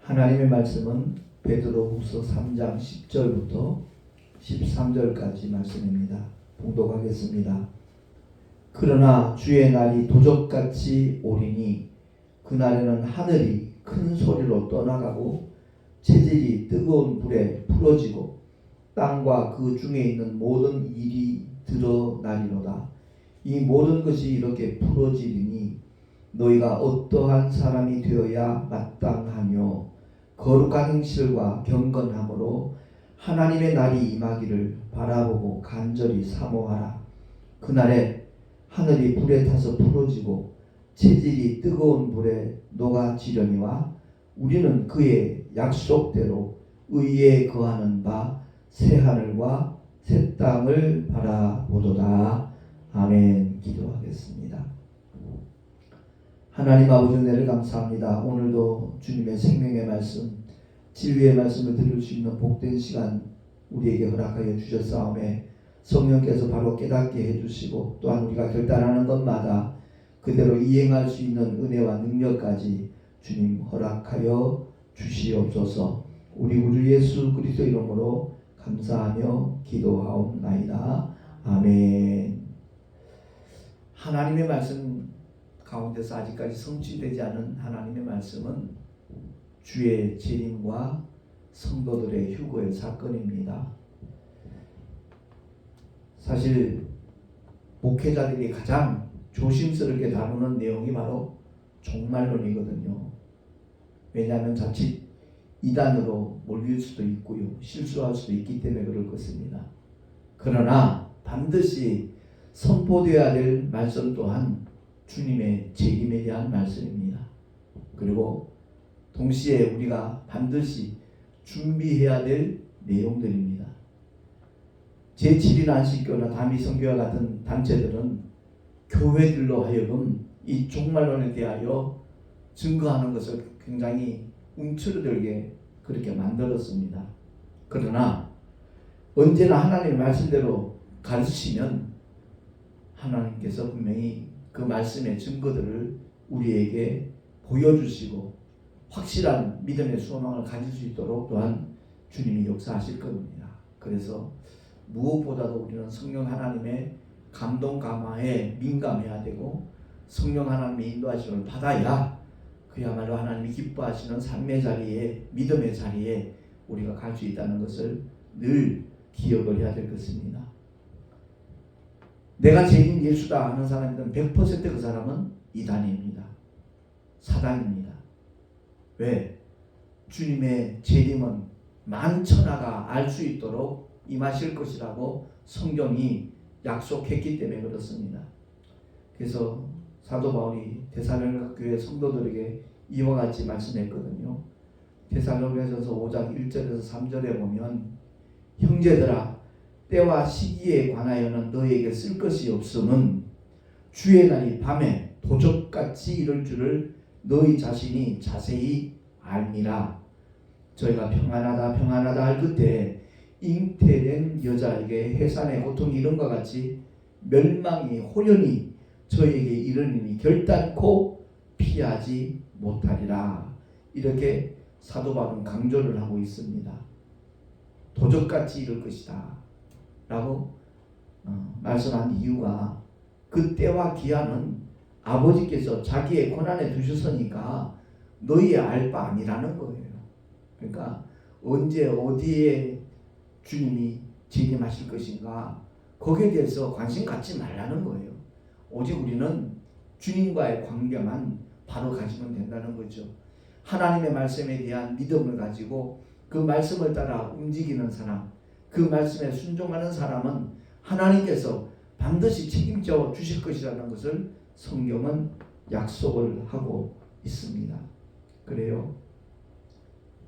하나님의 말씀은 베드로후서 3장 10절부터 13절까지 말씀입니다. 봉독하겠습니다. 그러나 주의 날이 도적같이 오리니 그날에는 하늘이 큰 소리로 떠나가고 체질이 뜨거운 불에 풀어지고 땅과 그 중에 있는 모든 일이 드러나리로다. 이 모든 것이 이렇게 풀어지리니 너희가 어떠한 사람이 되어야 마땅하며 거룩한 행실과 경건함으로 하나님의 날이 임하기를 바라보고 간절히 사모하라. 그날에 하늘이 불에 타서 풀어지고 체질이 뜨거운 불에 녹아지려니와 우리는 그의 약속대로 의에 거하는 바 새 하늘과 새 땅을 바라보도다. 아멘. 기도하겠습니다. 하나님 아버지 은혜를 감사합니다. 오늘도 주님의 생명의 말씀, 진리의 말씀을 들을 수 있는 복된 시간 우리에게 허락하여 주셨사오매 성령께서 바로 깨닫게 해주시고 또한 우리가 결단하는 것마다 그대로 이행할 수 있는 은혜와 능력까지 주님 허락하여 주시옵소서. 우리 구주 예수 그리스도 이름으로 감사하며 기도하옵나이다. 아멘. 하나님의 말씀 가운데서 아직까지 성취되지 않은 하나님의 말씀은 주의 재림과 성도들의 휴거의 사건입니다. 사실 목회자들이 가장 조심스럽게 다루는 내용이 바로 종말론이거든요. 왜냐하면 자칫 이단으로 몰릴 수도 있고요, 실수할 수도 있기 때문에 그럴 것입니다. 그러나 반드시 선포되어야 될 말씀 또한 주님의 재림에 대한 말씀입니다. 그리고 동시에 우리가 반드시 준비해야 될 내용들입니다. 제7인 안식교나 다미성교와 같은 단체들은 교회들로 하여금 이 종말론에 대하여 증거하는 것을 굉장히 움츠러들게 그렇게 만들었습니다. 그러나 언제나 하나님의 말씀대로 가르치면 하나님께서 분명히 그 말씀의 증거들을 우리에게 보여주시고 확실한 믿음의 소망을 가질 수 있도록 또한 주님이 역사하실 겁니다. 그래서 무엇보다도 우리는 성령 하나님의 감동 감화에 민감해야 되고 성령 하나님의 인도하심을 받아야 그야말로 하나님이 기뻐하시는 삶의 자리에, 믿음의 자리에 우리가 갈 수 있다는 것을 늘 기억을 해야 될 것입니다. 내가 죄인 예수다 하는 사람이든 100% 그 사람은 이단입니다. 사단입니다. 왜? 주님의 재림은 만천하가 알 수 있도록 임하실 것이라고 성경이 약속했기 때문에 그렇습니다. 그래서 사도 바울이 데살로니가 교회 성도들에게 이와 같이 말씀했거든요. 데살로니가전서 5장 1절에서 3절에 보면 형제들아 때와 시기에 관하여는 너희에게 쓸 것이 없음은 주의 날이 밤에 도적같이 이를 줄을 너희 자신이 자세히 알미라. 저희가 평안하다 할 그때 잉태된 여자에게 해산의 고통이 이른과 같이 멸망이 호련히 저에게 이르니 결단코 피하지 못하리라. 이렇게 사도 바울은 강조를 하고 있습니다. 도적같이 이를 것이다 라고 말씀한 이유가 그 때와 기한은 아버지께서 자기의 권한에 두셨으니까 너희의 알 바 아니라는 거예요. 그러니까 언제 어디에 주님이 재림하실 것인가 거기에 대해서 관심 갖지 말라는 거예요. 오직 우리는 주님과의 관계만 바로 가지면 된다는 거죠. 하나님의 말씀에 대한 믿음을 가지고 그 말씀을 따라 움직이는 사람, 그 말씀에 순종하는 사람은 하나님께서 반드시 책임져 주실 것이라는 것을 성경은 약속을 하고 있습니다. 그래요.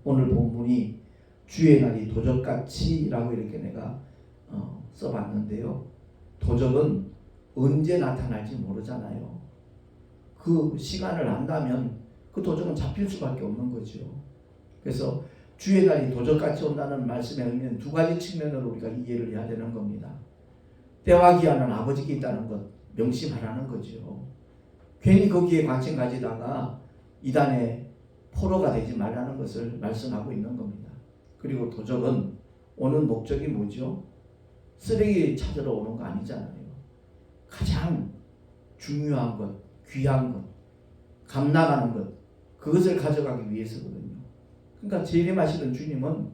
오늘 본문이 주의 날이 도적같이 라고 이렇게 내가 써봤는데요. 도적은 언제 나타날지 모르잖아요. 그 시간을 안다면 그 도적은 잡힐 수밖에 없는 거죠. 그래서 주의 날이 도적같이 온다는 말씀의 의미는 두 가지 측면으로 우리가 이해를 해야 되는 겁니다. 때와 기한은 아버지께 있다는 것 명심하라는 거죠. 괜히 거기에 관심 가지다가 이단에 포로가 되지 말라는 것을 말씀하고 있는 겁니다. 그리고 도적은 오는 목적이 뭐죠? 쓰레기 찾으러 오는 거 아니잖아요. 가장 중요한 것, 귀한 것, 값 나가는 것, 그것을 가져가기 위해서거든요. 그러니까 재림하시는 주님은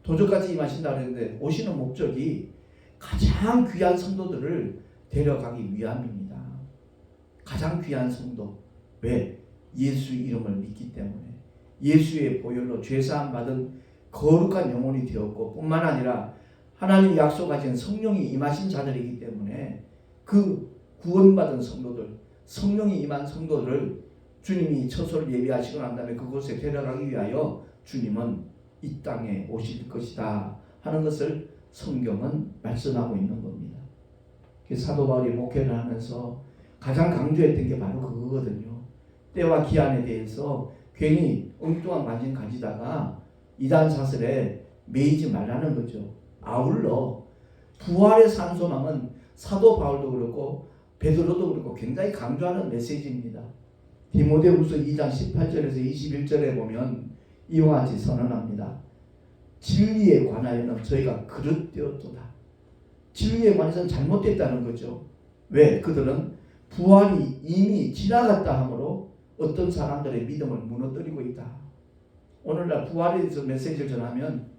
도적같이 임하신다고 했는데 오시는 목적이 가장 귀한 성도들을 데려가기 위함입니다. 가장 귀한 성도. 왜? 예수 이름을 믿기 때문에. 예수의 보혈로 죄사함 받은 거룩한 영혼이 되었고 뿐만 아니라 하나님이 약속하신 성령이 임하신 자들이기 때문에 그 구원받은 성도들, 성령이 임한 성도들을 주님이 처소를 예비하시고 난 다음에 그곳에 데려가기 위하여 주님은 이 땅에 오실 것이다 하는 것을 성경은 말씀하고 있는 겁니다. 사도 바울이 목회를 하면서 가장 강조했던 게 바로 그거거든요. 때와 기한에 대해서 괜히 엉뚱한 관심 가지다가 이단 사슬에 매이지 말라는 거죠. 아울러 부활의 산 소망은 사도 바울도 그렇고 베드로도 그렇고 굉장히 강조하는 메시지입니다. 디모데후서 2장 18절에서 21절에 보면 이와 같이 선언합니다. 진리에 관하여는 저희가 그릇되었도다. 진리에 관해서는 잘못됐다는 거죠. 왜? 그들은 부활이 이미 지나갔다 하므로 어떤 사람들의 믿음을 무너뜨리고 있다. 오늘날 부활에 대해서 메시지를 전하면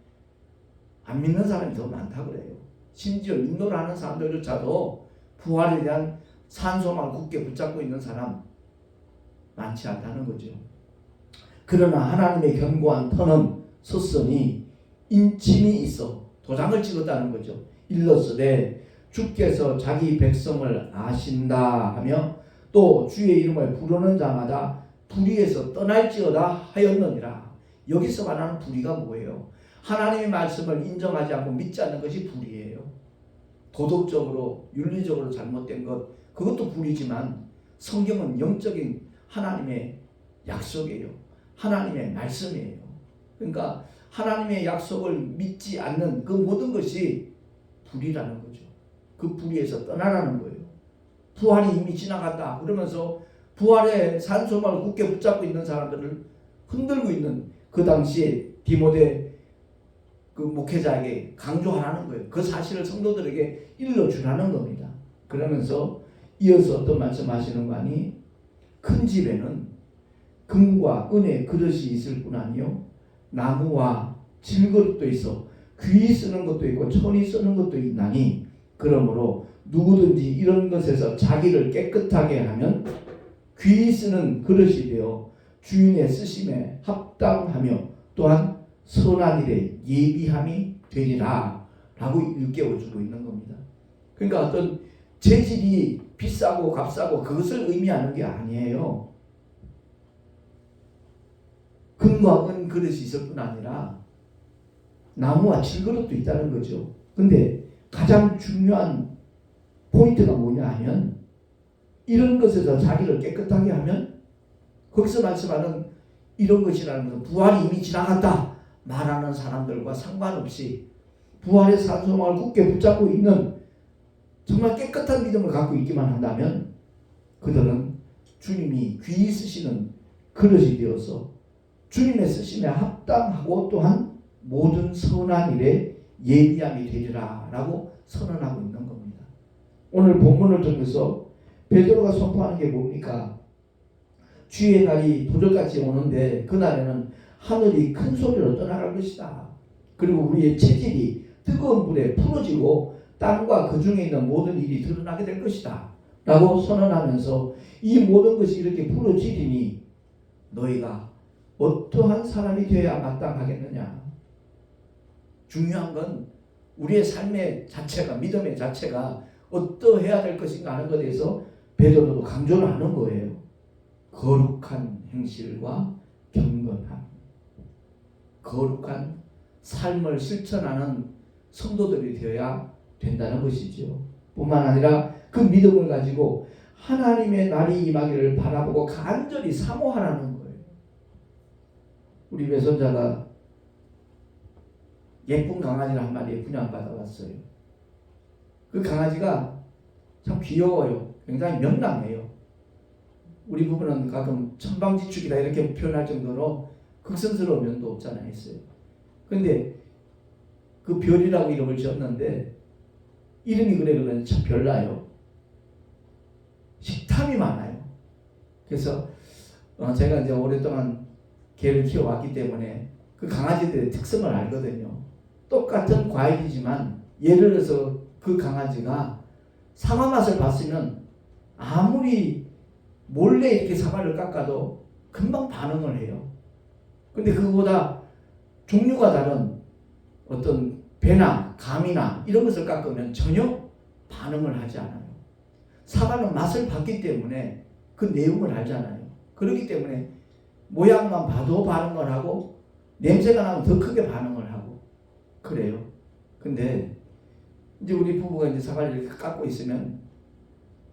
안 믿는 사람이 더 많다 그래요. 심지어 인도를 하는 사람들조차도 부활에 대한 산소망을 굳게 붙잡고 있는 사람 많지 않다는 거죠. 그러나 하나님의 견고한 터는 섰으니 인침이 있어 도장을 찍었다는 거죠. 일러스되 주께서 자기 백성을 아신다 하며 또 주의 이름을 부르는 자마다 불의에서 떠날지어다 하였느니라. 여기서 말하는 불의가 뭐예요? 하나님의 말씀을 인정하지 않고 믿지 않는 것이 불의예요. 도덕적으로 윤리적으로 잘못된 것, 그것도 불의지만 성경은 영적인 하나님의 약속이에요. 하나님의 말씀이에요. 그러니까 하나님의 약속을 믿지 않는 그 모든 것이 불의라는 거죠. 그 불의에서 떠나라는 거예요. 부활이 이미 지나갔다 그러면서 부활의 산소망을 굳게 붙잡고 있는 사람들을 흔들고 있는 그 당시에 디모데 그 목회자에게 강조하라는 거예요. 그 사실을 성도들에게 일러주라는 겁니다. 그러면서 이어서 어떤 말씀하시는 거 아니? 큰 집에는 금과 은의 그릇이 있을 뿐 아니요 나무와 질그릇도 있어 귀 쓰는 것도 있고 천이 쓰는 것도 있나니 그러므로 누구든지 이런 것에서 자기를 깨끗하게 하면 귀 쓰는 그릇이 되어 주인의 쓰심에 합당하며 또한 선한 일에 예비함이 되리라 라고 일깨워주고 있는 겁니다. 그러니까 어떤 재질이 비싸고 값싸고 그것을 의미하는 게 아니에요. 금과 은 그릇이 있을 뿐 아니라 나무와 질그릇도 있다는 거죠. 근데 가장 중요한 포인트가 뭐냐 하면 이런 것에서 자기를 깨끗하게 하면 거기서 말씀하는 이런 것이라는 것은 부활이 이미 지나갔다 말하는 사람들과 상관없이 부활의 산소망을 굳게 붙잡고 있는 정말 깨끗한 믿음을 갖고 있기만 한다면 그들은 주님이 귀히 쓰시는 그릇이 되어서 주님의 쓰심에 합당하고 또한 모든 선한 일에 예비함이 되리라 라고 선언하고 있는 겁니다. 오늘 본문을 통해서 베드로가 선포하는 게 뭡니까? 주의 날이 도적같이 오는데 그날에는 하늘이 큰 소리로 떠나갈 것이다. 그리고 우리의 체질이 뜨거운 불에 풀어지고 땅과 그 중에 있는 모든 일이 드러나게 될 것이다 라고 선언하면서 이 모든 것이 이렇게 풀어지리니 너희가 어떠한 사람이 되어야 마땅하겠느냐. 중요한 건 우리의 삶의 자체가 믿음의 자체가 어떠해야 될 것인가 하는 것에 대해서 베드로도 강조를 하는 거예요. 거룩한 행실과 경건함, 거룩한 삶을 실천하는 성도들이 되어야 된다는 것이죠. 뿐만 아니라 그 믿음을 가지고 하나님의 날이 임하기를 바라보고 간절히 사모하라는 거예요. 우리 외손자가 예쁜 강아지를 한 마리 분양받아왔어요. 그 강아지가 참 귀여워요. 굉장히 명랑해요. 우리 부부는 가끔 천방지축이다 이렇게 표현할 정도로 극성스러운 면도 없잖아요. 있어요. 근데 그 별이라고 이름을 지었는데 이름이 그래 그러면 참 별나요. 식탐이 많아요. 그래서 제가 이제 오랫동안 개를 키워왔기 때문에 그 강아지들의 특성을 알거든요. 똑같은 과일이지만 예를 들어서 그 강아지가 사과 맛을 봤으면 아무리 몰래 이렇게 사과를 깎아도 금방 반응을 해요. 근데 그거보다 종류가 다른 어떤 배나 감이나 이런 것을 깎으면 전혀 반응을 하지 않아요. 사과는 맛을 봤기 때문에 그 내용을 알잖아요. 그렇기 때문에 모양만 봐도 반응을 하고 냄새가 나면 더 크게 반응을 하고 그래요. 근데 이제 우리 부부가 이제 사과를 이렇게 깎고 있으면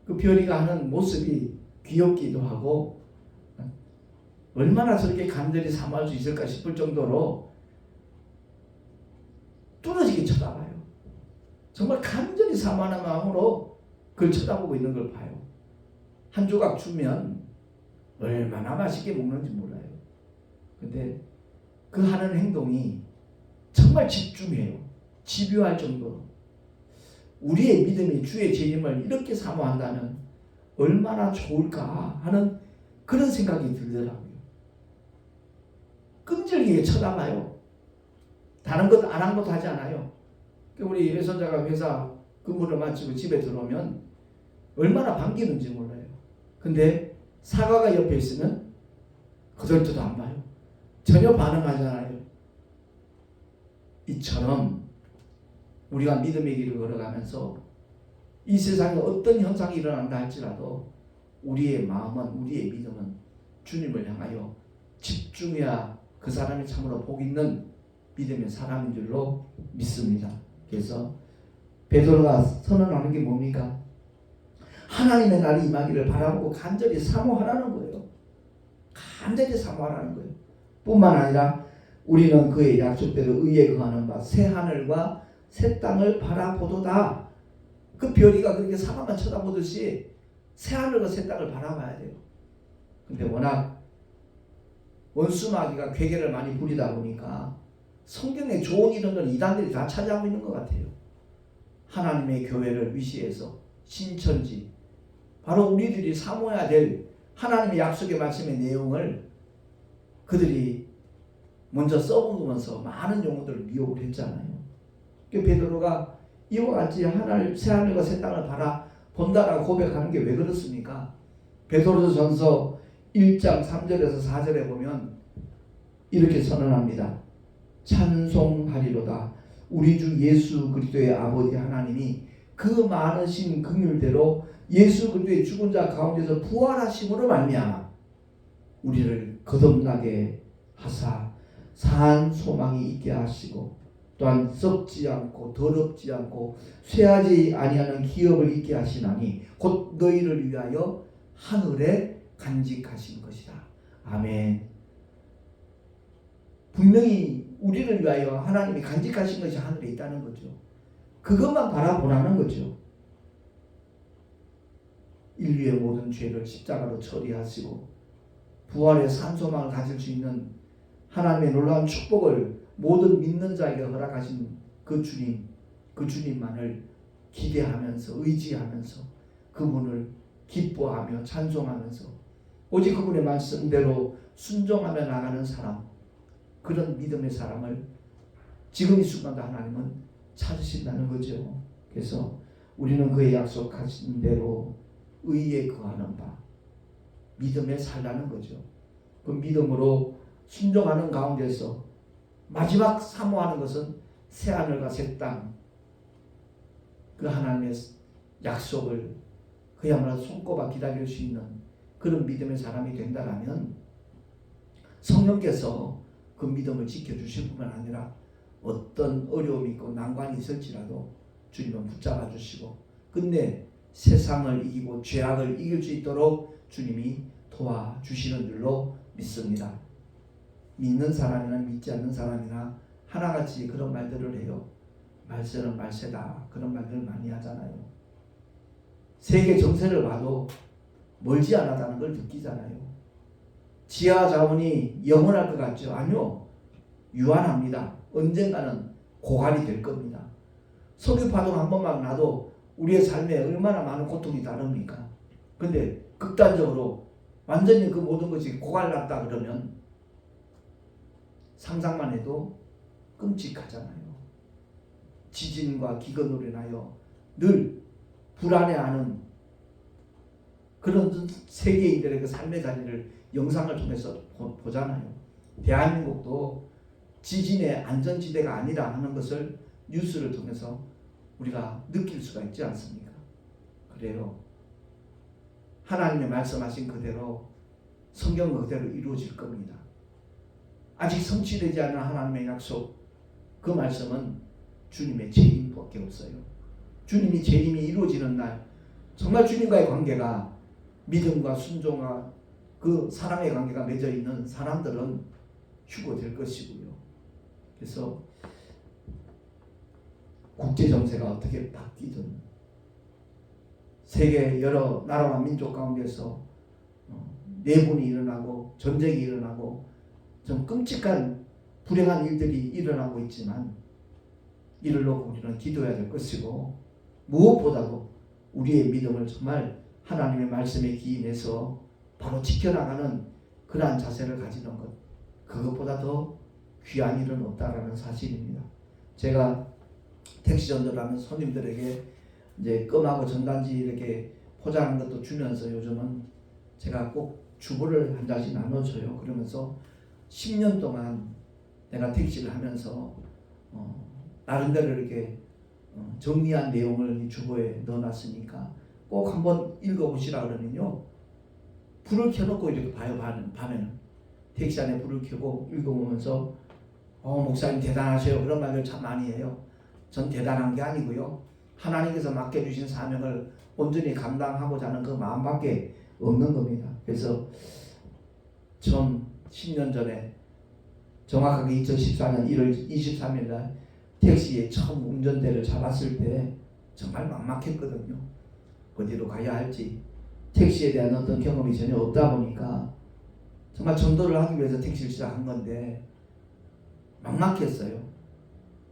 그 별이가 하는 모습이 귀엽기도 하고 얼마나 저렇게 간절히 사모할 수 있을까 싶을 정도로 뚫어지게 쳐다봐요. 정말 간절히 사모하는 마음으로 그걸 쳐다보고 있는 걸 봐요. 한 조각 주면 얼마나 맛있게 먹는지 몰라요. 근데 그 하는 행동이 정말 집중해요. 집요할 정도로. 우리의 믿음이 주의 재림을 이렇게 사모한다면 얼마나 좋을까 하는 그런 생각이 들더라고요. 끈질기게 쳐다봐요. 다른 것 안 한 것도 하지 않아요. 우리 외손자가 회사 근무를 마치고 집에 들어오면 얼마나 반기는지 몰라요. 근데 사과가 옆에 있으면 거들떠도 안 봐요. 전혀 반응하지 않아요. 이처럼 우리가 믿음의 길을 걸어가면서 이 세상에 어떤 현상이 일어난다 할지라도 우리의 마음은, 우리의 믿음은 주님을 향하여 집중해야 그 사람이 참으로 복 있는 믿음의 사람인 줄로 믿습니다. 그래서 베드로가 선언하는 게 뭡니까? 하나님의 날이 임하기를 바라보고 간절히 사모하라는 거예요. 간절히 사모하라는 거예요. 뿐만 아니라 우리는 그의 약속대로 의에 거하는 바 새 하늘과 새 땅을 바라보도다. 그 별이가 그렇게 사과만 쳐다보듯이 새 하늘과 새 땅을 바라봐야 돼요. 근데 워낙 원수마귀가 괴계를 많이 부리다 보니까 성경에 좋은 이런 건 이단들이 다 차지하고 있는 것 같아요. 하나님의 교회를 위시해서 신천지, 바로 우리들이 사모해야 될 하나님의 약속의 말씀의 내용을 그들이 먼저 써먹으면서 많은 용어들을 미혹을 했잖아요. 베드로가 이와 같이 새 하늘과 새 땅을 바라본다라고 고백하는 게 왜 그렇습니까? 베드로전서 1장 3절에서 4절에 보면 이렇게 선언합니다. 찬송하리로다. 우리 주 예수 그리스도의 아버지 하나님이 그 많으신 긍휼대로 예수 그리스도의 죽은 자 가운데서 부활하심으로 말미암아 우리를 거듭나게 하사 산 소망이 있게 하시고 또한 썩지 않고 더럽지 않고 쇠하지 아니하는 기업을 있게 하시나니 곧 너희를 위하여 하늘에 간직하신 것이다. 아멘. 분명히 우리를 위하여 하나님이 간직하신 것이 하늘에 있다는 거죠. 그것만 바라보라는 거죠. 인류의 모든 죄를 십자가로 처리하시고 부활의 산소망을 가질 수 있는 하나님의 놀라운 축복을 모든 믿는 자에게 허락하신 그 주님만을 기대하면서 의지하면서 그분을 기뻐하며 찬송하면서 오직 그분의 말씀대로 순종하며 나가는 사람, 그런 믿음의 사람을 지금 이 순간도 하나님은 찾으신다는 거죠. 그래서 우리는 그의 약속하신 대로 의에 거하는 바 믿음에 살라는 거죠. 그 믿음으로 순종하는 가운데서 마지막 사모하는 것은 새하늘과 새 땅, 그 하나님의 약속을 그야말로 손꼽아 기다릴 수 있는 그런 믿음의 사람이 된다라면 성령께서 그 믿음을 지켜주실 뿐만 아니라 어떤 어려움이 있고 난관이 있을지라도 주님은 붙잡아 주시고 끝내 세상을 이기고 죄악을 이길 수 있도록 주님이 도와주시는 줄로 믿습니다. 믿는 사람이나 믿지 않는 사람이나 하나같이 그런 말들을 해요. 말세는 말세다, 그런 말들을 많이 하잖아요. 세계 정세를 봐도 멀지 않았다는 걸 느끼잖아요. 지하 자원이 영원할 것 같죠? 아니요. 유한합니다. 언젠가는 고갈이 될 겁니다. 석유 파동 한 번만 나도 우리의 삶에 얼마나 많은 고통이 다릅니까? 근데 극단적으로 완전히 그 모든 것이 고갈났다 그러면 상상만 해도 끔찍하잖아요. 지진과 기근으로 인하여 늘 불안해하는 그런 세계인들의 그 삶의 자리를 영상을 통해서 보잖아요. 대한민국도 지진의 안전지대가 아니라 하는 것을 뉴스를 통해서 우리가 느낄 수가 있지 않습니까? 그래요. 하나님의 말씀하신 그대로 성경 그대로 이루어질 겁니다. 아직 성취되지 않은 하나님의 약속, 그 말씀은 주님의 재림밖에 없어요. 주님이 재림이 이루어지는 날 정말 주님과의 관계가 믿음과 순종과 그 사랑의 관계가 맺어 있는 사람들은 휴거될 것이고요. 그래서 국제 정세가 어떻게 바뀌든 세계 여러 나라와 민족 가운데서 내분이 일어나고 전쟁이 일어나고 좀 끔찍한 불행한 일들이 일어나고 있지만 이를 놓고 우리는 기도해야 될 것이고 무엇보다도 우리의 믿음을 정말 하나님의 말씀에 기인해서 바로 지켜나가는 그러한 자세를 가지는 것, 그것보다 더 귀한 일은 없다라는 사실입니다. 제가 택시 전도하는 손님들에게 이제 껌하고 전단지 이렇게 포장한 것도 주면서 요즘은 제가 꼭 주보를 한 장씩 나눠줘요. 그러면서 10년 동안 내가 택시를 하면서 나름대로 이렇게 정리한 내용을 이 주보에 넣어놨으니까 꼭 한번 읽어보시라 그러면요. 불을 켜놓고 이렇게 봐요. 밤에는 택시 안에 불을 켜고 읽어보면서 목사님 대단하세요. 그런 말을 참 많이 해요. 전 대단한 게 아니고요. 하나님께서 맡겨주신 사명을 온전히 감당하고자 하는 그 마음밖에 없는 겁니다. 그래서 처음 10년 전에 정확하게 2014년 1월 23일 날 택시에 처음 운전대를 잡았을 때 정말 막막했거든요. 어디로 가야 할지 택시에 대한 어떤 경험이 전혀 없다 보니까 정말 전도를 하기 위해서 택시를 시작한 건데 막막했어요.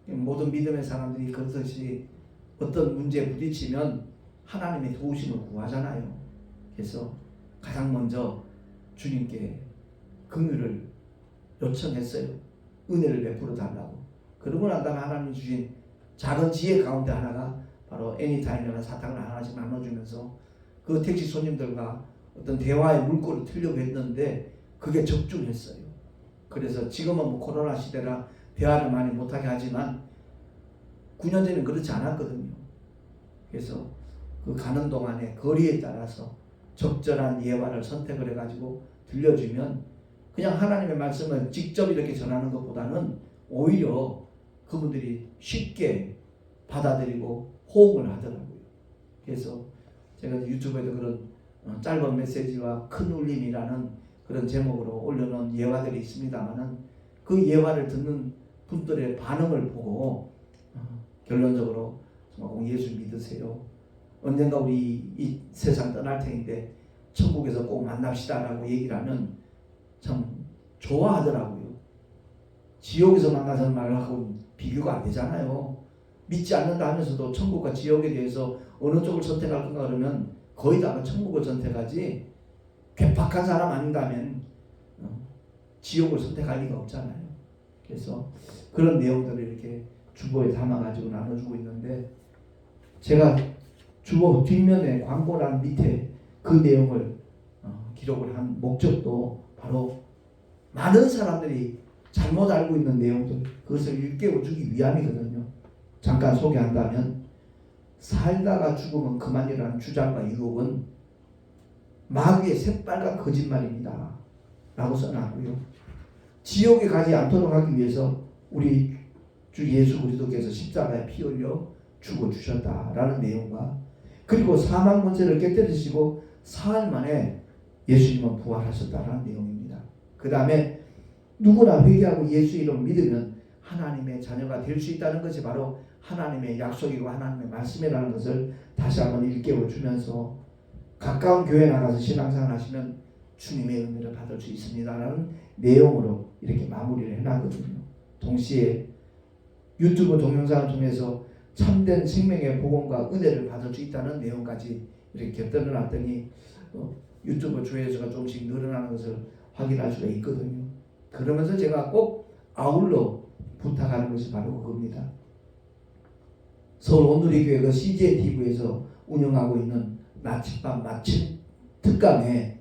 모든 믿음의 사람들이 그것이 어떤 문제에 부딪히면 하나님의 도우심을 구하잖아요. 그래서 가장 먼저 주님께 긍휼을 요청했어요. 은혜를 베풀어 달라고. 그러고 난 다음에 하나님이 주신 작은 지혜 가운데 하나가 바로 애니타임이라는 사탕을 하나씩 나눠주면서 그 택시 손님들과 어떤 대화의 물꼬를 틀려고 했는데 그게 적중했어요. 그래서 지금은 뭐 코로나 시대라 대화를 많이 못하게 하지만 9년 전에는 그렇지 않았거든요. 그래서 그 가는 동안에 거리에 따라서 적절한 예화를 선택을 해가지고 들려주면 그냥 하나님의 말씀을 직접 이렇게 전하는 것보다는 오히려 그분들이 쉽게 받아들이고 호응을 하더라고요. 그래서 제가 유튜브에도 그런 짧은 메시지와 큰 울림이라는 그런 제목으로 올려놓은 예화들이 있습니다만은 그 예화를 듣는 분들의 반응을 보고 결론적으로 정말 예수 믿으세요. 언젠가 우리 이 세상 떠날 텐데 천국에서 꼭 만납시다라고 얘기를 하면 참 좋아하더라고요. 지옥에서 만나서 말하고 비교가 안 되잖아요. 믿지 않는다 하면서도 천국과 지옥에 대해서 어느 쪽을 선택할 건가 그러면 거의 다 천국을 선택하지 괴팍한 사람 아닌가면 지옥을 선택할 리가 없잖아요. 그래서 그런 내용들을 이렇게 주보에 담아가지고 나눠주고 있는데 제가 주보 뒷면에 광고란 밑에 그 내용을 기록을 한 목적도 바로 많은 사람들이 잘못 알고 있는 내용들 그것을 일깨워주기 위함이거든요. 잠깐 소개한다면 살다가 죽으면 그만이라는 주장과 유혹은 마귀의 새빨간 거짓말입니다 라고 써놨고요. 지옥에 가지 않도록 하기 위해서 우리 주 예수 그리스도께서 십자가에 피 흘려 죽어주셨다라는 내용과 그리고 사망 권세를 깨뜨리시고 사흘 만에 예수님은 부활하셨다라는 내용입니다. 그 다음에 누구나 회개하고 예수 이름을 믿으면 하나님의 자녀가 될 수 있다는 것이 바로 하나님의 약속이고 하나님의 말씀이라는 것을 다시 한번 일깨워 주면서 가까운 교회 나가서 신앙생활 하시면 주님의 은혜를 받을 수 있습니다라는 내용으로 이렇게 마무리를 해놨거든요. 동시에 유튜브 동영상을 통해서 참된 생명의 복음과 은혜를 받을 수 있다는 내용까지 이렇게 곁들여놨더니 유튜브 조회수가 조금씩 늘어나는 것을 확인할 수가 있거든요. 그러면서 제가 꼭 아울러 부탁하는 것이 바로 그겁니다. 서울 온누리교회가 CJ TV에서 운영하고 있는 나침반 마침 특강에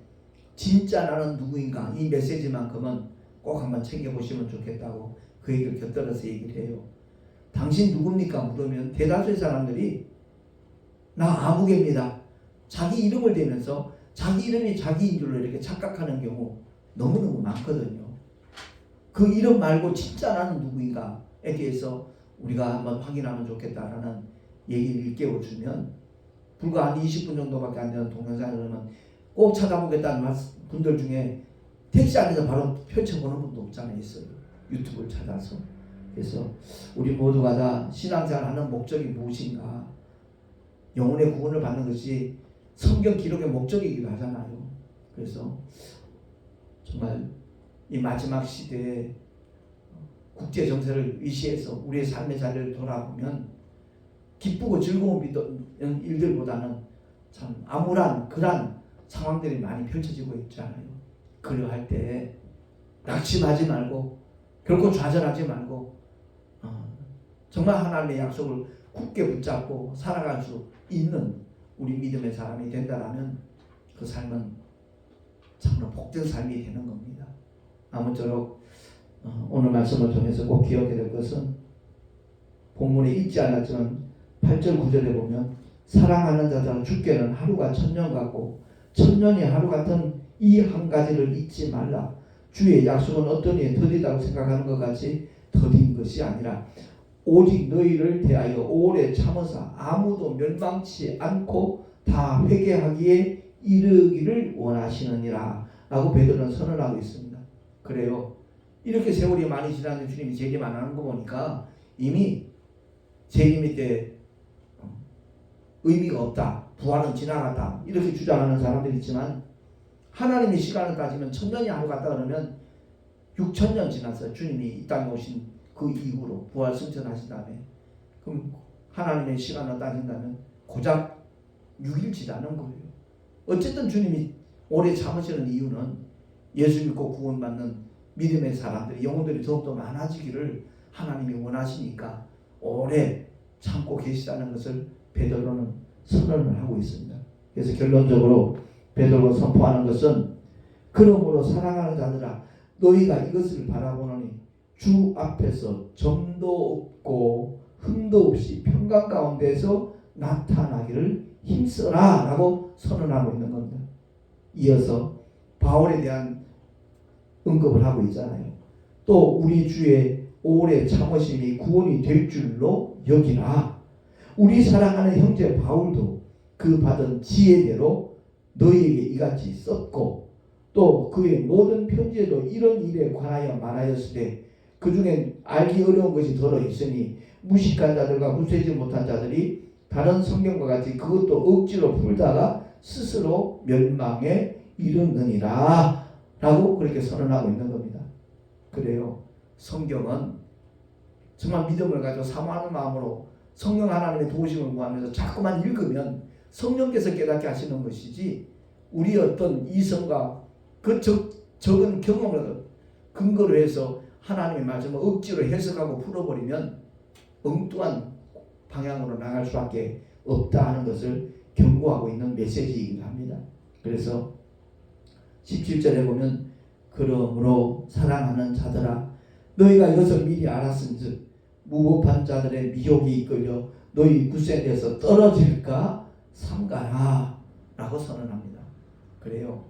진짜 나는 누구인가 이 메시지만큼은 꼭 한번 챙겨보시면 좋겠다고 그 얘기를 곁들여서 얘기를 해요. 당신 누굽니까? 물으면 대다수의 사람들이 나 아무개입니다. 자기 이름을 대면서 자기 이름이 자기인 줄로 이렇게 착각하는 경우 너무너무 많거든요. 그 이름 말고 진짜 나는 누구인가에 대해서 우리가 한번 확인하면 좋겠다라는 얘기를 일깨워주면 불과 한 20분 정도밖에 안 되는 동영상을 보면 꼭 찾아보겠다는 분들 중에 택시 안에서 바로 펼쳐보는 분도 없잖아요. 있어요. 유튜브를 찾아서. 그래서 우리 모두가 다 신앙생활 하는 목적이 무엇인가, 영혼의 구원을 받는 것이 성경 기록의 목적이기도 하잖아요. 그래서 정말 이 마지막 시대에 국제 정세를 위시해서 우리의 삶의 자리를 돌아보면 기쁘고 즐거운 일들보다는 참 암울한 그런 상황들이 많이 펼쳐지고 있잖아요. 그러할 때 낙심하지 말고 결코 좌절하지 말고 정말 하나님의 약속을 굳게 붙잡고 살아갈 수 있는 우리 믿음의 사람이 된다라면 그 삶은 참으로 복된 삶이 되는 겁니다. 아무쪼록 오늘 말씀을 통해서 꼭 기억해야 될 것은 본문에 읽지 않았지만 8절 9절에 보면 사랑하는 자들은 주께는 하루가 천년 같고 천년이 하루 같은 이 한 가지를 잊지 말라. 주의 약속은 어떠니 더디다고 생각하는 것 같이 더딘 것이 아니라 오직 너희를 대하여 오래 참으사 아무도 멸망치 않고 다 회개하기에 이르기를 원하시느니라 라고 베드로는 선언하고 있습니다. 그래요. 이렇게 세월이 많이 지났는데 주님이 재림 안 하는 거 보니까 이미 재림이 때 의미가 없다. 부활은 지나갔다. 이렇게 주장하는 사람들이 있지만 하나님의 시간을 따지면 천년이 하루 갔다 그러면 6천년 지났어요. 주님이 이 땅에 오신 그 이후로 부활 승천하신 다음에 그럼 하나님의 시간을 따진다면 고작 6일 지나는 거예요. 어쨌든 주님이 오래 참으시는 이유는 예수 믿고 구원받는 믿음의 사람들이 영혼들이 더욱더 많아지기를 하나님이 원하시니까 오래 참고 계시다는 것을 베드로는 선언을 하고 있습니다. 그래서 결론적으로 베드로가 선포하는 것은 그러므로 사랑하는 자들아 너희가 이것을 바라보노니 주 앞에서 점도 없고 흠도 없이 평강 가운데서 나타나기를 힘써라 라고 선언하고 있는 겁니다. 이어서 바울에 대한 언급을 하고 있잖아요. 또 우리 주의 오래 참으심이 구원이 될 줄로 여기라. 우리 사랑하는 형제 바울도 그 받은 지혜대로 너희에게 이같이 썼고 또 그의 모든 편지에도 이런 일에 관하여 말하였을 때 그 중에 알기 어려운 것이 들어있으니 무식한 자들과 후세지 못한 자들이 다른 성경과 같이 그것도 억지로 풀다가 스스로 멸망에 이르느니라 라고 그렇게 선언하고 있는 겁니다. 그래요. 성경은 정말 믿음을 가지고 사모하는 마음으로 성령 하나님의 도우심을 구하면서 자꾸만 읽으면 성령께서 깨닫게 하시는 것이지 우리 어떤 이성과 그 적은 경험을 근거로 해서 하나님의 말씀을 억지로 해석하고 풀어버리면 엉뚱한 방향으로 나갈 수밖에 없다 하는 것을 경고하고 있는 메시지이기도 합니다. 그래서 17절에 보면 그러므로 사랑하는 자들아 너희가 이것을 미리 알았은즉 무법한 자들의 미혹이 이끌려 너희 굳센데서 떨어질까 삼가라 라고 선언합니다. 그래요.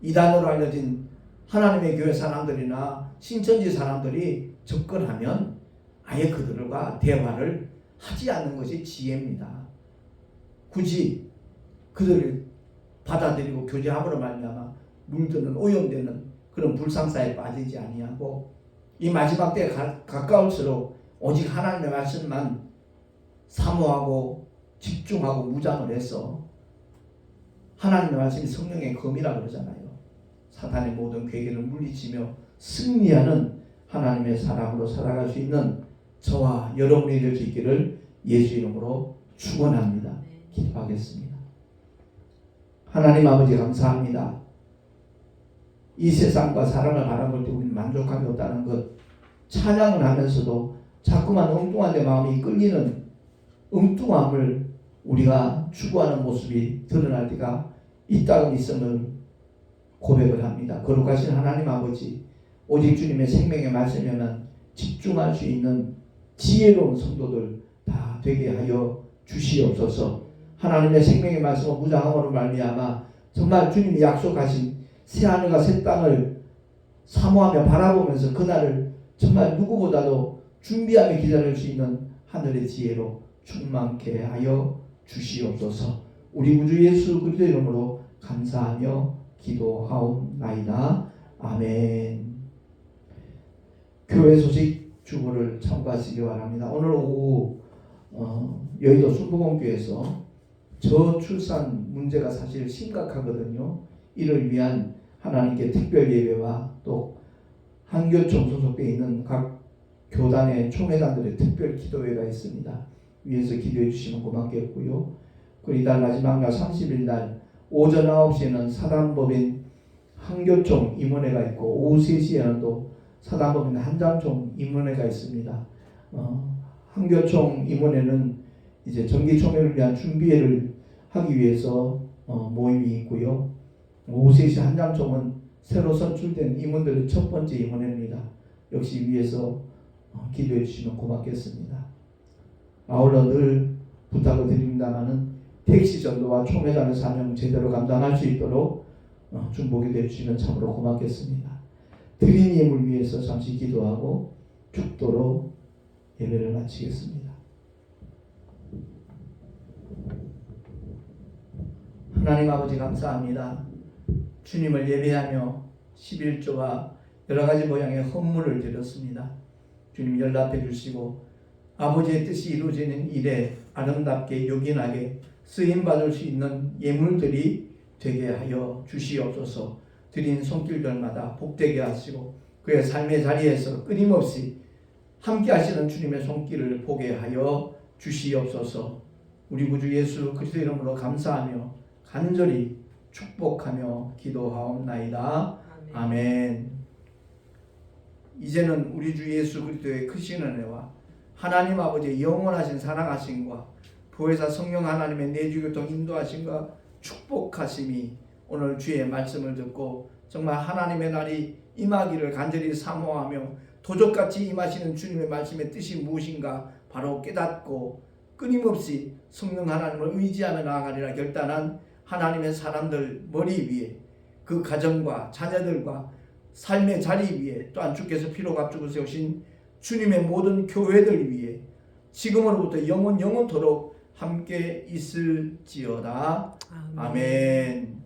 이단으로 알려진 하나님의 교회 사람들이나 신천지 사람들이 접근하면 아예 그들과 대화를 하지 않는 것이 지혜입니다. 굳이 그들을 받아들이고 교제함으로 말미암아 물드는 오염되는 그런 불상사에 빠지지 아니하고 이 마지막 때에 가까울수록 오직 하나님의 말씀만 사모하고 집중하고 무장을 해서 하나님의 말씀이 성령의 검이라고 그러잖아요. 사탄의 모든 괴계를 물리치며 승리하는 하나님의 사람으로 살아갈 수 있는 저와 여러분이 될 수 있기를 예수 이름으로 축원합니다. 기도하겠습니다. 하나님 아버지 감사합니다. 이 세상과 사랑을 바라볼 때 우리는 만족함이 없다는 것, 찬양을 하면서도 자꾸만 엉뚱한 데 마음이 끌리는 엉뚱함을 우리가 추구하는 모습이 드러날 때가 있다고 있음을 고백을 합니다. 거룩하신 하나님 아버지, 오직 주님의 생명의 말씀에만 집중할 수 있는 지혜로운 성도들 다 되게 하여 주시옵소서. 하나님의 생명의 말씀을 무장함으로 말미암아 정말 주님이 약속하신 새하늘과 새 땅을 사모하며 바라보면서 그날을 정말 누구보다도 준비하며 기다릴 수 있는 하늘의 지혜로 충만케 하여 주시옵소서. 우리 구주 예수 그리스도 이름으로 감사하며 기도하옵나이다. 아멘. 교회 소식 주보를 참고하시기 바랍니다. 오늘 오후 여의도 순복음교회에서 저출산 문제가 사실 심각하거든요. 이를 위한 하나님께 특별 예배와 또 한교총 소속되어 있는 각 교단의 총회장들의 특별 기도회가 있습니다. 위에서 기도해 주시면 고맙겠고요. 그리고 이달 마지막 날 30일 날 오전 9시에는 사단법인 한교총 임원회가 있고 오후 3시에는 또 사단법인 한장총 임원회가 있습니다. 한교총 임원회는 이제 정기총회를 위한 준비회를 하기 위해서 모임이 있고요. 오후 3시 한장총은 새로 선출된 임원들의 첫 번째 임원회입니다. 역시 위에서 기도해 주시면 고맙겠습니다. 아울러 늘 부탁을 드립니다마는 택시 전도와 총회장의 사명 제대로 감당할 수 있도록 중보기 해주시면 참으로 고맙겠습니다. 드린 예물 위해서 잠시 기도하고 축도로 예배를 마치겠습니다. 하나님 아버지 감사합니다. 주님을 예배하며 11조와 여러 가지 모양의 헌물을 드렸습니다. 주님 연락해 주시고 아버지의 뜻이 이루어지는 일에 아름답게 요긴하게 쓰임받을 수 있는 예물들이 되게 하여 주시옵소서. 드린 손길들마다 복되게 하시고 그의 삶의 자리에서 끊임없이 함께 하시는 주님의 손길을 보게 하여 주시옵소서. 우리 구주 예수 그리스도 이름으로 감사하며 간절히 축복하며 기도하옵나이다. 아멘. 이제는 우리 주 예수 그리스도의 크신 은혜와 하나님 아버지의 영원하신 사랑하심과 보혜사 성령 하나님의 내주교통 인도하심과 축복하심이 오늘 주의 말씀을 듣고 정말 하나님의 날이 임하기를 간절히 사모하며 도적같이 임하시는 주님의 말씀의 뜻이 무엇인가 바로 깨닫고 끊임없이 성령 하나님을 의지하며 나아가리라 결단한 하나님의 사람들 머리 위에 그 가정과 자녀들과 삶의 자리 위에 또한 주께서 피로 값주고 세우신 주님의 모든 교회들 위에 지금으로부터 영원토록 함께 있을지어다. 아멘.